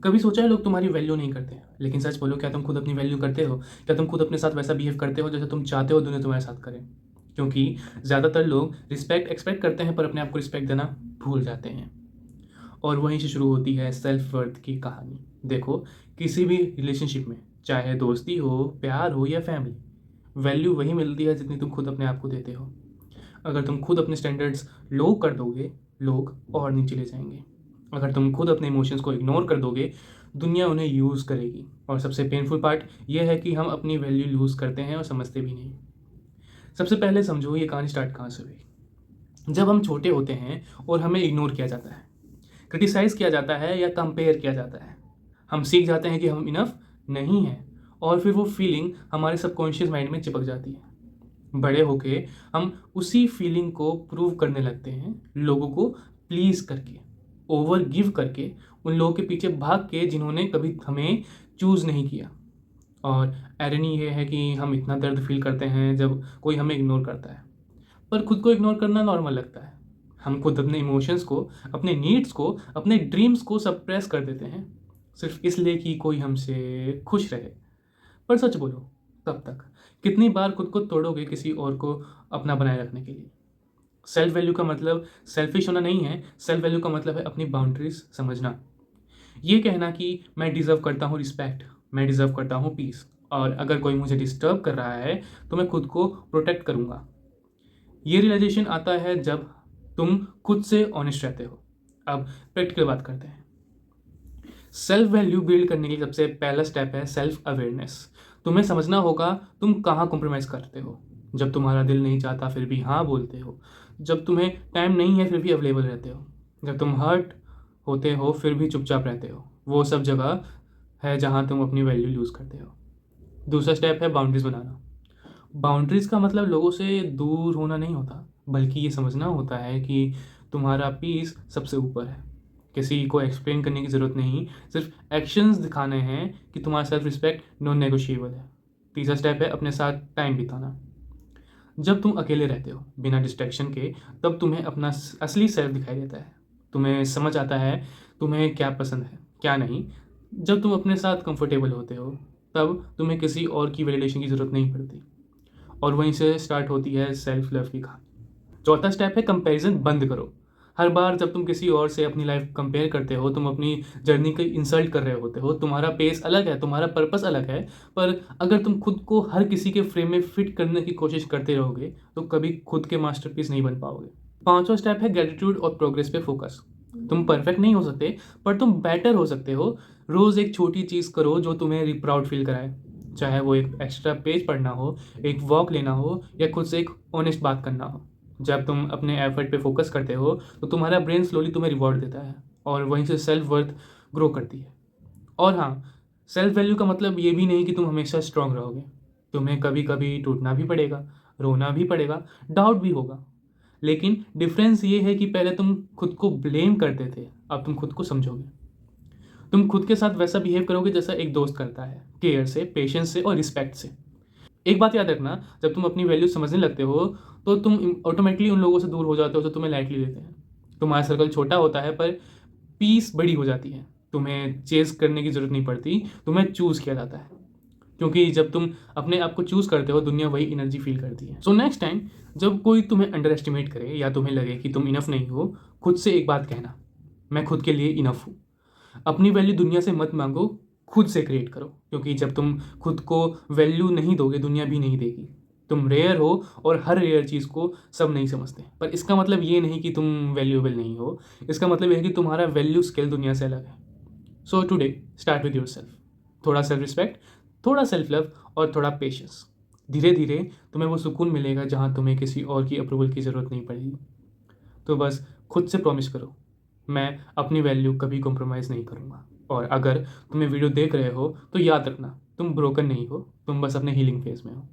कभी सोचा है लोग तुम्हारी वैल्यू नहीं करते, लेकिन सच बोलो, क्या तुम खुद अपनी वैल्यू करते हो? क्या तुम खुद अपने साथ वैसा बिहेव करते हो जैसे तुम चाहते हो दुनिया तुम्हारे साथ करे? क्योंकि ज़्यादातर लोग रिस्पेक्ट एक्सपेक्ट करते हैं पर अपने आप को रिस्पेक्ट देना भूल जाते हैं। और वहीं से शुरू होती है सेल्फ वर्थ की कहानी। देखो, किसी भी रिलेशनशिप में, चाहे दोस्ती हो, प्यार हो या फैमिली, वैल्यू वही मिलती है जितनी तुम खुद अपने आप को देते हो। अगर तुम खुद अपने स्टैंडर्ड्स लो कर दोगे, लोग और नीचे ले जाएंगे। अगर तुम खुद अपने इमोशंस को इग्नोर कर दोगे, दुनिया उन्हें यूज़ करेगी। और सबसे पेनफुल पार्ट यह है कि हम अपनी वैल्यू लूज़ करते हैं और समझते भी नहीं। सबसे पहले समझो ये कहानी स्टार्ट कहाँ से हुई। जब हम छोटे होते हैं और हमें इग्नोर किया जाता है, क्रिटिसाइज़ किया जाता है या कंपेयर किया जाता है, हम सीख जाते हैं कि हम इनफ नहीं हैं। और फिर वो फीलिंग हमारे सबकॉन्शियस माइंड में चिपक जाती है। बड़े होके हम उसी फीलिंग को प्रूव करने लगते हैं, लोगों को प्लीज़ करके, ओवर गिव करके, उन लोगों के पीछे भाग के जिन्होंने कभी हमें चूज़ नहीं किया। और आयरनी ये है कि हम इतना दर्द फील करते हैं जब कोई हमें इग्नोर करता है, पर खुद को इग्नोर करना नॉर्मल लगता है। हम खुद अपने इमोशंस को, अपने नीड्स को, अपने ड्रीम्स को सप्रेस कर देते हैं, सिर्फ इसलिए कि कोई हमसे खुश रहे। पर सच बोलो, तब तक कितनी बार खुद को तोड़ोगे किसी और को अपना बनाए रखने के लिए? सेल्फ वैल्यू का मतलब सेल्फिश होना नहीं है। सेल्फ वैल्यू का मतलब है अपनी बाउंड्रीज समझना। ये कहना कि मैं डिज़र्व करता हूँ रिस्पेक्ट, मैं डिज़र्व करता हूँ पीस, और अगर कोई मुझे डिस्टर्ब कर रहा है तो मैं खुद को प्रोटेक्ट करूँगा। ये रियलाइजेशन आता है जब तुम खुद से ऑनेस्ट रहते हो। अब प्रैक्टिकल बात करते हैं। सेल्फ वैल्यू बिल्ड करने के लिए सबसे पहला स्टेप है सेल्फ अवेयरनेस। तुम्हें समझना होगा तुम कहाँ कॉम्प्रोमाइज़ करते हो। जब तुम्हारा दिल नहीं चाहता फिर भी हाँ बोलते हो, जब तुम्हें टाइम नहीं है फिर भी अवेलेबल रहते हो, जब तुम हर्ट होते हो फिर भी चुपचाप रहते हो, वो सब जगह है जहाँ तुम अपनी वैल्यू लूज़ करते हो। दूसरा स्टेप है बाउंड्रीज बनाना। बाउंड्रीज का मतलब लोगों से दूर होना नहीं होता, बल्कि ये समझना होता है कि तुम्हारा पीस सबसे ऊपर है। किसी को एक्सप्लेन करने की ज़रूरत नहीं, सिर्फ एक्शंस दिखाने हैं कि तुम्हारा सेल्फ रिस्पेक्ट नॉन नेगोशिएबल है। तीसरा स्टेप है अपने साथ टाइम बिताना। जब तुम अकेले रहते हो बिना डिस्ट्रैक्शन के, तब तुम्हें अपना असली सेल्फ दिखाई देता है। तुम्हें समझ आता है तुम्हें क्या पसंद है, क्या नहीं। जब तुम अपने साथ कंफर्टेबल होते हो, तब तुम्हें किसी और की वैलिडेशन की ज़रूरत नहीं पड़ती। और वहीं से स्टार्ट होती है सेल्फ लव की कहानी। चौथा स्टेप है कंपैरिजन बंद करो। हर बार जब तुम किसी और से अपनी लाइफ कंपेयर करते हो, तुम अपनी जर्नी को इंसल्ट कर रहे होते हो। तुम्हारा पेस अलग है, तुम्हारा पर्पस अलग है, पर अगर तुम खुद को हर किसी के फ्रेम में फिट करने की कोशिश करते रहोगे तो कभी खुद के मास्टरपीस नहीं बन पाओगे। पांचवा स्टेप है ग्रेटिट्यूड और प्रोग्रेस पे फोकस। तुम परफेक्ट नहीं हो सकते, पर तुम बेटर हो सकते हो। रोज एक छोटी चीज़ करो जो तुम्हें प्राउड फील कराए, चाहे वो एक एक्स्ट्रा पेज पढ़ना हो, एक वॉक लेना हो, या खुद से एक ऑनेस्ट बात करना हो। जब तुम अपने एफर्ट पे फोकस करते हो तो तुम्हारा ब्रेन स्लोली तुम्हें रिवॉर्ड देता है, और वहीं से सेल्फ वर्थ ग्रो करती है। और हाँ, सेल्फ वैल्यू का मतलब ये भी नहीं कि तुम हमेशा स्ट्रांग रहोगे। तुम्हें कभी कभी टूटना भी पड़ेगा, रोना भी पड़ेगा, डाउट भी होगा। लेकिन डिफरेंस ये है कि पहले तुम खुद को ब्लेम करते थे, अब तुम खुद को समझोगे। तुम खुद के साथ वैसा बिहेव करोगे जैसा एक दोस्त करता है, केयर से, पेशेंस से और रिस्पेक्ट से। एक बात याद रखना, जब तुम अपनी वैल्यू समझने लगते हो तो तुम ऑटोमेटिकली उन लोगों से दूर हो जाते हो जो तुम्हें लाइटली लेते हैं। तुम्हारा सर्कल छोटा होता है पर पीस बड़ी हो जाती है। तुम्हें चेज करने की जरूरत नहीं पड़ती, तुम्हें चूज किया जाता है। क्योंकि जब तुम अपने आप को चूज करते हो, दुनिया वही एनर्जी फील करती है। सो नेक्स्ट टाइम जब कोई तुम्हें अंडर एस्टिमेट करे या तुम्हें लगे कि तुम इनफ नहीं हो, खुद से एक बात कहना, मैं खुद के लिए इनफ हूँ। अपनी वैल्यू दुनिया से मत मांगो, खुद से क्रिएट करो। क्योंकि जब तुम खुद को वैल्यू नहीं दोगे, दुनिया भी नहीं देगी। तुम रेयर हो, और हर रेयर चीज़ को सब नहीं समझते, पर इसका मतलब ये नहीं कि तुम वैल्यूएबल नहीं हो। इसका मतलब ये है कि तुम्हारा वैल्यू स्केल दुनिया से अलग है। So today start with your self. थोड़ा सेल्फ रिस्पेक्ट, थोड़ा सेल्फ लव, और थोड़ा पेशेंस। धीरे धीरे तुम्हें वो सुकून मिलेगा जहाँ तुम्हें किसी और की अप्रूवल की ज़रूरत नहीं पड़ेगी। तो बस खुद से प्रॉमिस करो, मैं अपनी वैल्यू कभी कॉम्प्रोमाइज़ नहीं करूँगा। और अगर तुम्हें वीडियो देख रहे हो तो याद रखना, तुम ब्रोकन नहीं हो, तुम बस अपने हीलिंग फेज में हो।